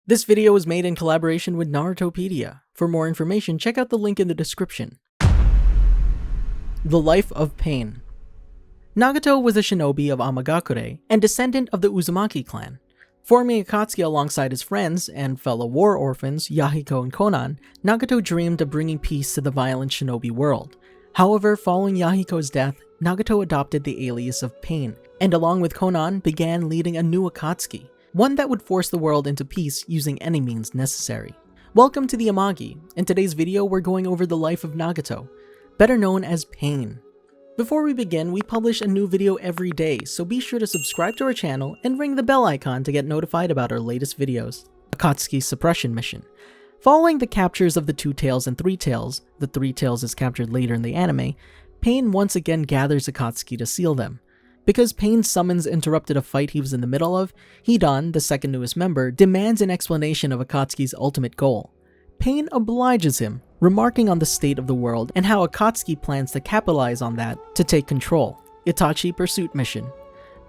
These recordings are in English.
This video was made in collaboration with NARUTOPEDIA. For more information, check out the link in the description. The Life of Pain. Nagato was a shinobi of Amegakure and descendant of the Uzumaki clan. Forming Akatsuki alongside his friends and fellow war orphans Yahiko and Konan, Nagato dreamed of bringing peace to the violent shinobi world. However, following Yahiko's death, Nagato adopted the alias of Pain, and along with Konan began leading a new Akatsuki, one that would force the world into peace using any means necessary. Welcome to the Amagi. In today's video, we're going over the life of Nagato, better known as Pain. Before we begin, we publish a new video every day, so be sure to subscribe to our channel and ring the bell icon to get notified about our latest videos. Akatsuki's suppression mission. Following the captures of the Two Tails and Three Tails, the Three Tails is captured later in the anime, Pain once again gathers Akatsuki to seal them. Because Pain's summons interrupted a fight he was in the middle of, Hidan, the second newest member, demands an explanation of Akatsuki's ultimate goal. Pain obliges him, remarking on the state of the world and how Akatsuki plans to capitalize on that to take control. Itachi Pursuit Mission.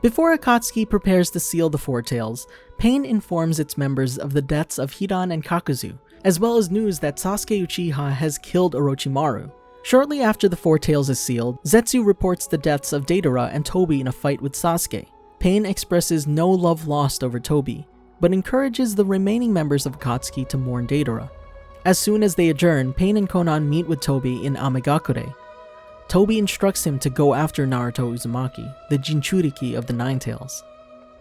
Before Akatsuki prepares to seal the Four Tails, Pain informs its members of the deaths of Hidan and Kakuzu, as well as news that Sasuke Uchiha has killed Orochimaru. Shortly after the Four Tails is sealed, Zetsu reports the deaths of Deidara and Tobi in a fight with Sasuke. Pain expresses no love lost over Tobi, but encourages the remaining members of Akatsuki to mourn Deidara. As soon as they adjourn, Pain and Konan meet with Tobi in Amegakure. Tobi instructs him to go after Naruto Uzumaki, the Jinchuriki of the Nine Tails.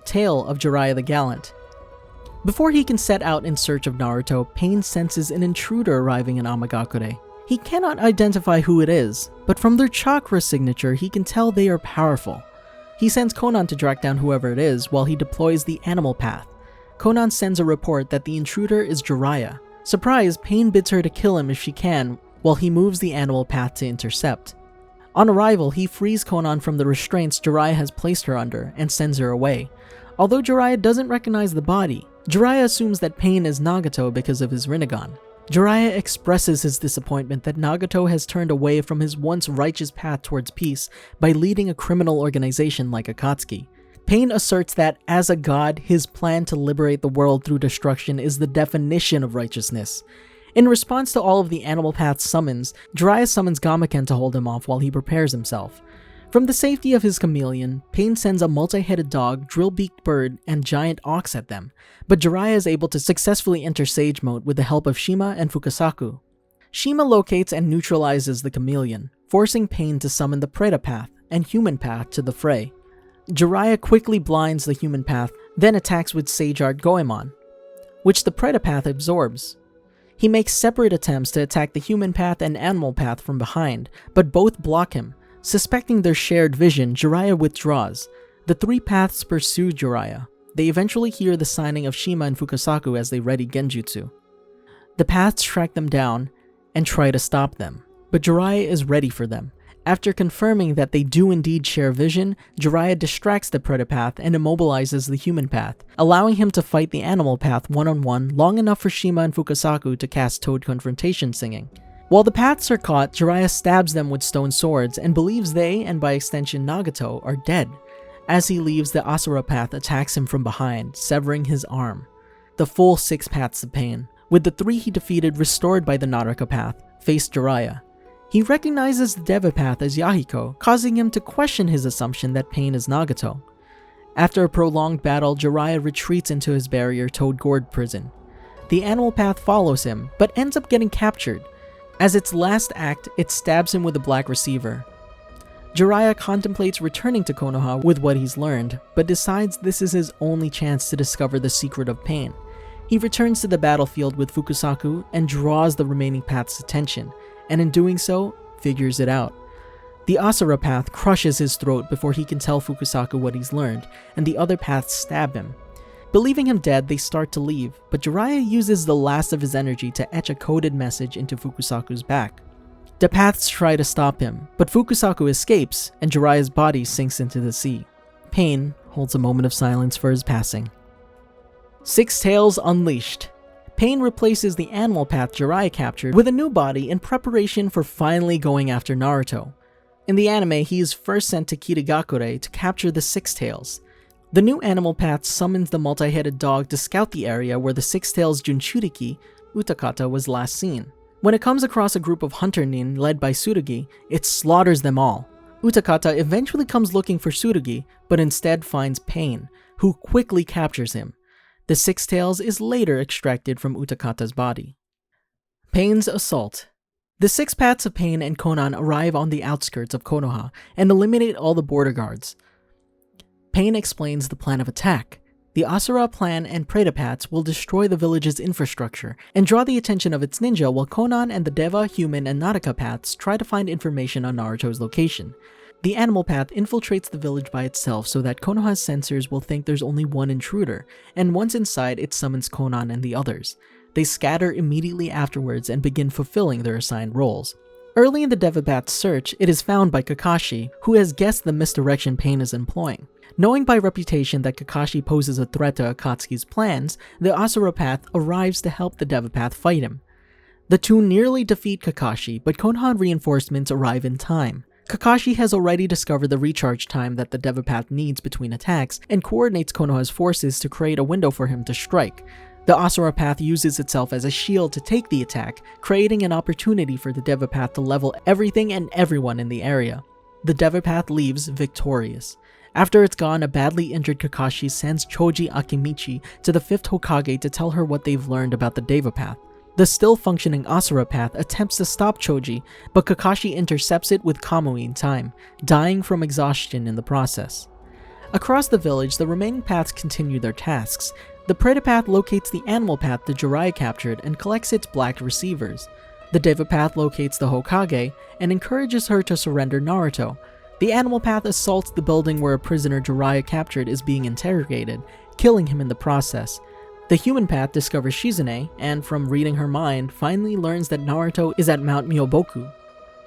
Tale of Jiraiya the Gallant. Before he can set out in search of Naruto, Pain senses an intruder arriving in Amegakure. He cannot identify who it is, but from their chakra signature he can tell they are powerful. He sends Konan to track down whoever it is while he deploys the animal path. Konan sends a report that the intruder is Jiraiya. Surprised, Pain bids her to kill him if she can, while he moves the animal path to intercept. On arrival, he frees Konan from the restraints Jiraiya has placed her under and sends her away. Although Jiraiya doesn't recognize the body, Jiraiya assumes that Pain is Nagato because of his Rinnegan. Jiraiya expresses his disappointment that Nagato has turned away from his once righteous path towards peace by leading a criminal organization like Akatsuki. Pain asserts that, as a god, his plan to liberate the world through destruction is the definition of righteousness. In response to all of the Animal Path's summons, Jiraiya summons Gamaken to hold him off while he prepares himself. From the safety of his chameleon, Pain sends a multi-headed dog, drill-beaked bird, and giant ox at them, but Jiraiya is able to successfully enter Sage Mode with the help of Shima and Fukasaku. Shima locates and neutralizes the chameleon, forcing Pain to summon the Preta Path and Human Path to the fray. Jiraiya quickly blinds the Human Path, then attacks with Sage Art Goemon, which the Preta Path absorbs. He makes separate attempts to attack the Human Path and Animal Path from behind, but both block him. Suspecting their shared vision, Jiraiya withdraws. The three paths pursue Jiraiya. They eventually hear the signing of Shima and Fukasaku as they ready Genjutsu. The paths track them down and try to stop them, but Jiraiya is ready for them. After confirming that they do indeed share vision, Jiraiya distracts the Preta Path and immobilizes the Human Path, allowing him to fight the Animal Path one-on-one long enough for Shima and Fukasaku to cast Toad Confrontation singing. While the paths are caught, Jiraiya stabs them with stone swords and believes they, and by extension Nagato, are dead. As he leaves, the Asura Path attacks him from behind, severing his arm. The full 6 paths of Pain, with the 3 he defeated restored by the Naraka Path, face Jiraiya. He recognizes the Deva Path as Yahiko, causing him to question his assumption that Pain is Nagato. After a prolonged battle, Jiraiya retreats into his barrier Toad Gourd prison. The Animal Path follows him, but ends up getting captured. As its last act, it stabs him with a black receiver. Jiraiya contemplates returning to Konoha with what he's learned, but decides this is his only chance to discover the secret of Pain. He returns to the battlefield with Fukasaku and draws the remaining path's attention, and in doing so, figures it out. The Asura Path crushes his throat before he can tell Fukasaku what he's learned, and the other paths stab him. Believing him dead, they start to leave, but Jiraiya uses the last of his energy to etch a coded message into Fukasaku's back. The paths try to stop him, but Fukasaku escapes, and Jiraiya's body sinks into the sea. Pain holds a moment of silence for his passing. 6 Tails Unleashed. Pain replaces the Animal Path Jiraiya captured with a new body in preparation for finally going after Naruto. In the anime, he is first sent to Kitagakure to capture the 6 Tails. The new animal path summons the multi-headed dog to scout the area where the Six-Tails Junchuriki, Utakata, was last seen. When it comes across a group of hunter nin led by Tsurugi, it slaughters them all. Utakata eventually comes looking for Tsurugi, but instead finds Pain, who quickly captures him. The Six Tails is later extracted from Utakata's body. Pain's assault. The six paths of Pain and Konan arrive on the outskirts of Konoha and eliminate all the border guards. Pain explains the plan of attack. The Asura plan and Preta paths will destroy the village's infrastructure and draw the attention of its ninja, while Konan and the Deva, Human, and Naraka paths try to find information on Naruto's location. The animal path infiltrates the village by itself so that Konoha's sensors will think there's only one intruder, and once inside it summons Konan and the others. They scatter immediately afterwards and begin fulfilling their assigned roles. Early in the Deva path's search, it is found by Kakashi, who has guessed the misdirection Pain is employing. Knowing by reputation that Kakashi poses a threat to Akatsuki's plans, the Asura path arrives to help the Deva path fight him. The two nearly defeat Kakashi, but Konoha reinforcements arrive in time. Kakashi has already discovered the recharge time that the Deva path needs between attacks and coordinates Konoha's forces to create a window for him to strike. The Asura path uses itself as a shield to take the attack, creating an opportunity for the Deva path to level everything and everyone in the area. The Deva path leaves victorious. After it's gone, a badly injured Kakashi sends Choji Akimichi to the 5th Hokage to tell her what they've learned about the Deva path. The still-functioning Asura path attempts to stop Choji, but Kakashi intercepts it with Kamui in time, dying from exhaustion in the process. Across the village, the remaining paths continue their tasks. The Preta path locates the animal path the Jiraiya captured and collects its black receivers. The Deva path locates the Hokage and encourages her to surrender Naruto. The animal path assaults the building where a prisoner Jiraiya captured is being interrogated, killing him in the process. The human path discovers Shizune, and from reading her mind, finally learns that Naruto is at Mount Myoboku.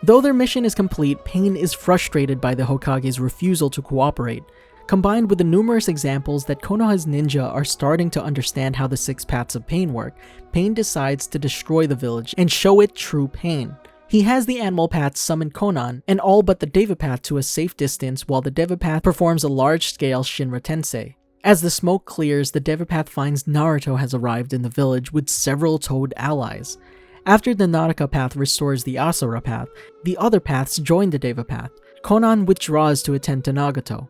Though their mission is complete, Pain is frustrated by the Hokage's refusal to cooperate. Combined with the numerous examples that Konoha's ninja are starting to understand how the six paths of Pain work, Pain decides to destroy the village and show it true pain. He has the animal path summon Konan and all but the Deva path to a safe distance, while the Deva path performs a large-scale Shinra Tensei. As the smoke clears, the Deva path finds Naruto has arrived in the village with several Toad allies. After the Naraka path restores the Asura path, the other paths join the Deva path. Konan withdraws to attend to Nagato.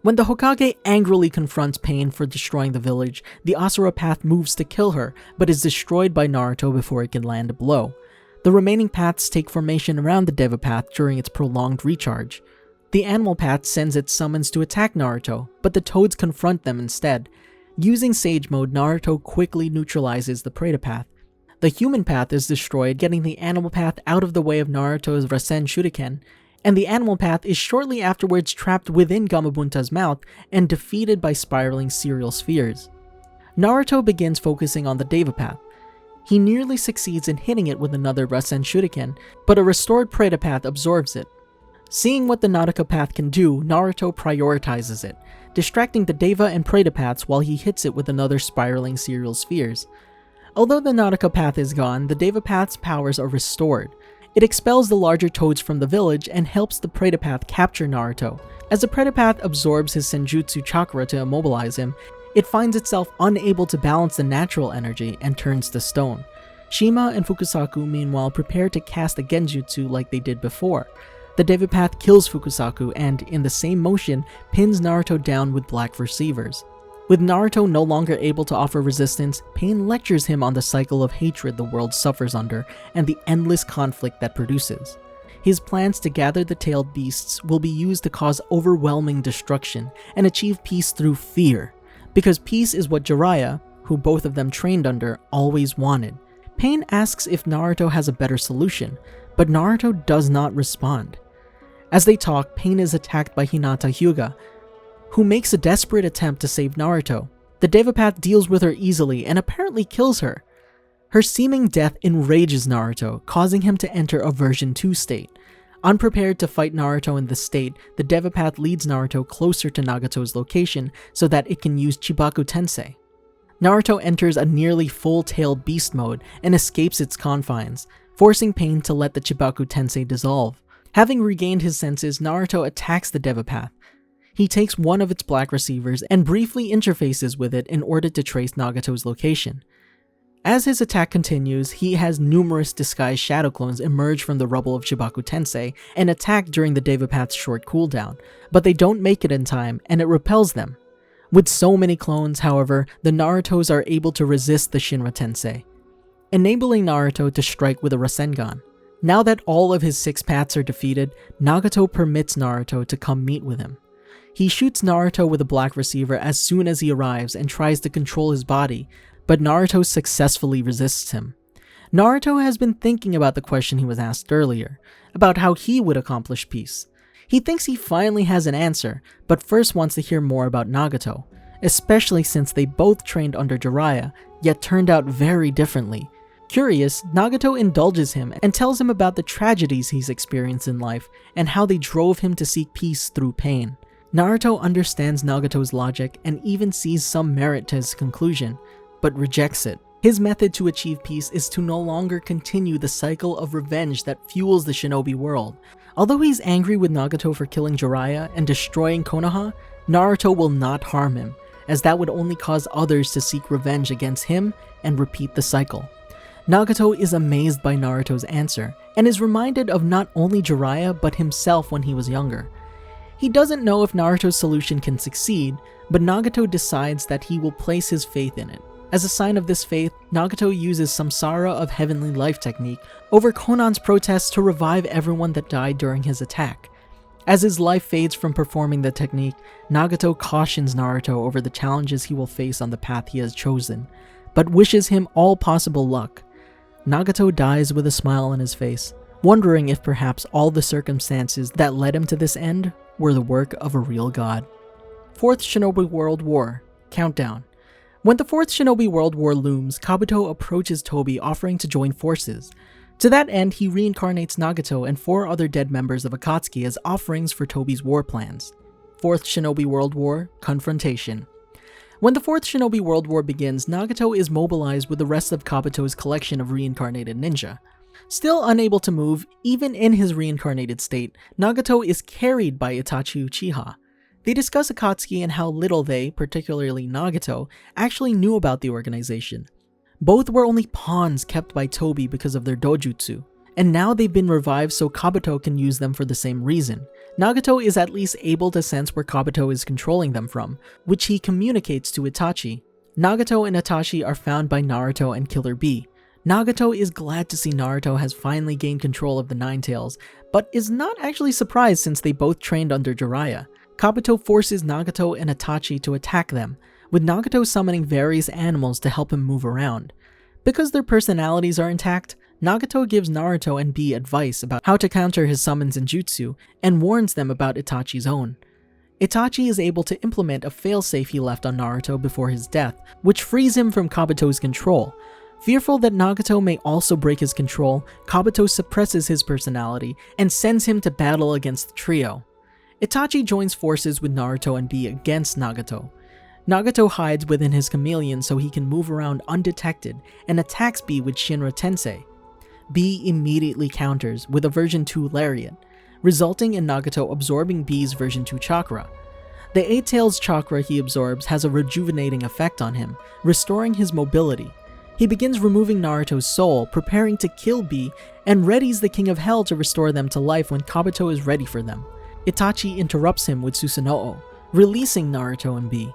When the Hokage angrily confronts Pain for destroying the village, the Asura path moves to kill her, but is destroyed by Naruto before it can land a blow. The remaining paths take formation around the Deva path during its prolonged recharge. The animal path sends its summons to attack Naruto, but the Toads confront them instead. Using Sage Mode, Naruto quickly neutralizes the Preta path. The human path is destroyed, getting the animal path out of the way of Naruto's Rasen Shuriken, and the animal path is shortly afterwards trapped within Gamabunta's mouth and defeated by spiraling cereal spheres. Naruto begins focusing on the Deva path. He nearly succeeds in hitting it with another Rasen Shuriken, but a restored Preta path absorbs it. Seeing what the Naraka path can do, Naruto prioritizes it, distracting the Deva and Preta paths while he hits it with another spiraling cereal spheres. Although the Naraka path is gone, the Deva path's powers are restored. It expels the larger Toads from the village and helps the Preta path capture Naruto. As the Preta path absorbs his Senjutsu chakra to immobilize him, it finds itself unable to balance the natural energy and turns to stone. Shima and Fukusaku meanwhile prepare to cast a Genjutsu like they did before. The Deva path kills Fukusaku and, in the same motion, pins Naruto down with black receivers. With Naruto no longer able to offer resistance, Pain lectures him on the cycle of hatred the world suffers under and the endless conflict that produces. His plans to gather the tailed beasts will be used to cause overwhelming destruction and achieve peace through fear, because peace is what Jiraiya, who both of them trained under, always wanted. Pain asks if Naruto has a better solution, but Naruto does not respond. As they talk, Pain is attacked by Hinata Hyuga, who makes a desperate attempt to save Naruto. The Deva path deals with her easily and apparently kills her. Her seeming death enrages Naruto, causing him to enter a version 2 state. Unprepared to fight Naruto in this state, the Deva path leads Naruto closer to Nagato's location so that it can use Chibaku Tensei. Naruto enters a nearly full-tailed beast mode and escapes its confines, forcing Pain to let the Chibaku Tensei dissolve. Having regained his senses, Naruto attacks the Deva path. He takes one of its black receivers and briefly interfaces with it in order to trace Nagato's location. As his attack continues, he has numerous disguised shadow clones emerge from the rubble of Chibaku Tensei and attack during the Devapath's short cooldown, but they don't make it in time and it repels them. With so many clones, however, the Narutos are able to resist the Shinra Tensei, enabling Naruto to strike with a Rasengan. Now that all of his 6 paths are defeated, Nagato permits Naruto to come meet with him. He shoots Naruto with a black receiver as soon as he arrives and tries to control his body, but Naruto successfully resists him. Naruto has been thinking about the question he was asked earlier, about how he would accomplish peace. He thinks he finally has an answer, but first wants to hear more about Nagato, especially since they both trained under Jiraiya, yet turned out very differently. Curious, Nagato indulges him and tells him about the tragedies he's experienced in life and how they drove him to seek peace through pain. Naruto understands Nagato's logic and even sees some merit to his conclusion, but rejects it. His method to achieve peace is to no longer continue the cycle of revenge that fuels the shinobi world. Although he's angry with Nagato for killing Jiraiya and destroying Konoha, Naruto will not harm him, as that would only cause others to seek revenge against him and repeat the cycle. Nagato is amazed by Naruto's answer, and is reminded of not only Jiraiya but himself when he was younger. He doesn't know if Naruto's solution can succeed, but Nagato decides that he will place his faith in it. As a sign of this faith, Nagato uses Samsara of Heavenly Life technique over Konan's protests to revive everyone that died during his attack. As his life fades from performing the technique, Nagato cautions Naruto over the challenges he will face on the path he has chosen, but wishes him all possible luck. Nagato dies with a smile on his face, wondering if perhaps all the circumstances that led him to this end were the work of a real god. 4th Shinobi World War Countdown. When the 4th Shinobi World War looms, Kabuto approaches Tobi offering to join forces. To that end, he reincarnates Nagato and 4 other dead members of Akatsuki as offerings for Tobi's war plans. 4th Shinobi World War Confrontation. When the 4th Shinobi World War begins, Nagato is mobilized with the rest of Kabuto's collection of reincarnated ninja. Still unable to move, even in his reincarnated state, Nagato is carried by Itachi Uchiha. They discuss Akatsuki and how little they, particularly Nagato, actually knew about the organization. Both were only pawns kept by Tobi because of their dojutsu, and now they've been revived so Kabuto can use them for the same reason. Nagato is at least able to sense where Kabuto is controlling them from, which he communicates to Itachi. Nagato and Itachi are found by Naruto and Killer Bee. Nagato is glad to see Naruto has finally gained control of the Nine Tails, but is not actually surprised since they both trained under Jiraiya. Kabuto forces Nagato and Itachi to attack them, with Nagato summoning various animals to help him move around. Because their personalities are intact, Nagato gives Naruto and Bee advice about how to counter his summons and jutsu, and warns them about Itachi's own. Itachi is able to implement a failsafe he left on Naruto before his death, which frees him from Kabuto's control. Fearful that Nagato may also break his control, Kabuto suppresses his personality and sends him to battle against the trio. Itachi joins forces with Naruto and Bee against Nagato. Nagato hides within his chameleon so he can move around undetected and attacks Bee with Shinra Tensei. Bee immediately counters with a version 2 lariat, resulting in Nagato absorbing Bee's version 2 chakra. The 8 Tails chakra he absorbs has a rejuvenating effect on him, restoring his mobility. He begins removing Naruto's soul, preparing to kill Bee, and readies the King of Hell to restore them to life when Kabuto is ready for them. Itachi interrupts him with Susanoo, releasing Naruto and Bee.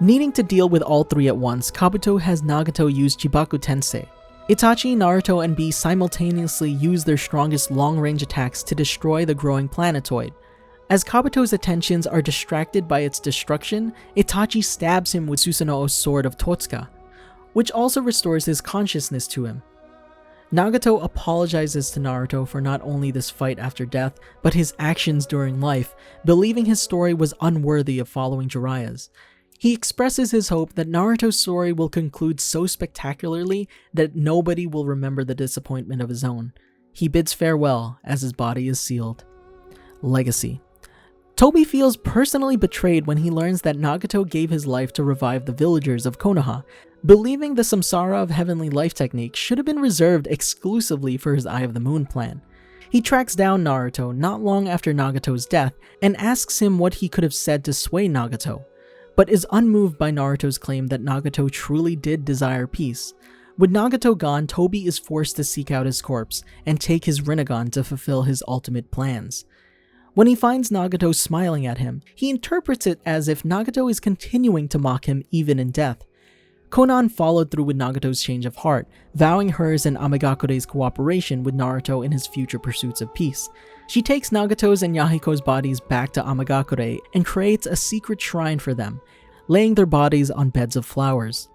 Needing to deal with all 3 at once, Kabuto has Nagato use Chibaku Tensei. Itachi, Naruto, and Bee simultaneously use their strongest long-range attacks to destroy the growing planetoid. As Kabuto's attentions are distracted by its destruction, Itachi stabs him with Susanoo's sword of Totsuka, which also restores his consciousness to him. Nagato apologizes to Naruto for not only this fight after death, but his actions during life, believing his story was unworthy of following Jiraiya's. He expresses his hope that Naruto's story will conclude so spectacularly that nobody will remember the disappointment of his own. He bids farewell as his body is sealed. Legacy. Tobi feels personally betrayed when he learns that Nagato gave his life to revive the villagers of Konoha, believing the Samsara of Heavenly Life technique should have been reserved exclusively for his Eye of the Moon plan. He tracks down Naruto not long after Nagato's death and asks him what he could have said to sway Nagato, but is unmoved by Naruto's claim that Nagato truly did desire peace. With Nagato gone, Tobi is forced to seek out his corpse and take his Rinnegan to fulfill his ultimate plans. When he finds Nagato smiling at him, he interprets it as if Nagato is continuing to mock him even in death. Konan followed through with Nagato's change of heart, vowing hers and Amegakure's cooperation with Naruto in his future pursuits of peace. She takes Nagato's and Yahiko's bodies back to Amegakure and creates a secret shrine for them, laying their bodies on beds of flowers.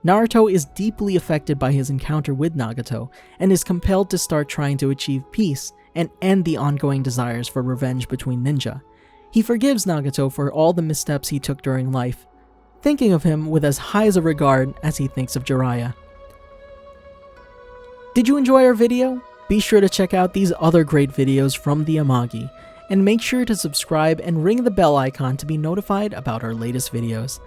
Naruto is deeply affected by his encounter with Nagato and is compelled to start trying to achieve peace and end the ongoing desires for revenge between ninja. He forgives Nagato for all the missteps he took during life, thinking of him with as high as a regard as he thinks of Jiraiya. Did you enjoy our video? Be sure to check out these other great videos from the Amagi, and make sure to subscribe and ring the bell icon to be notified about our latest videos.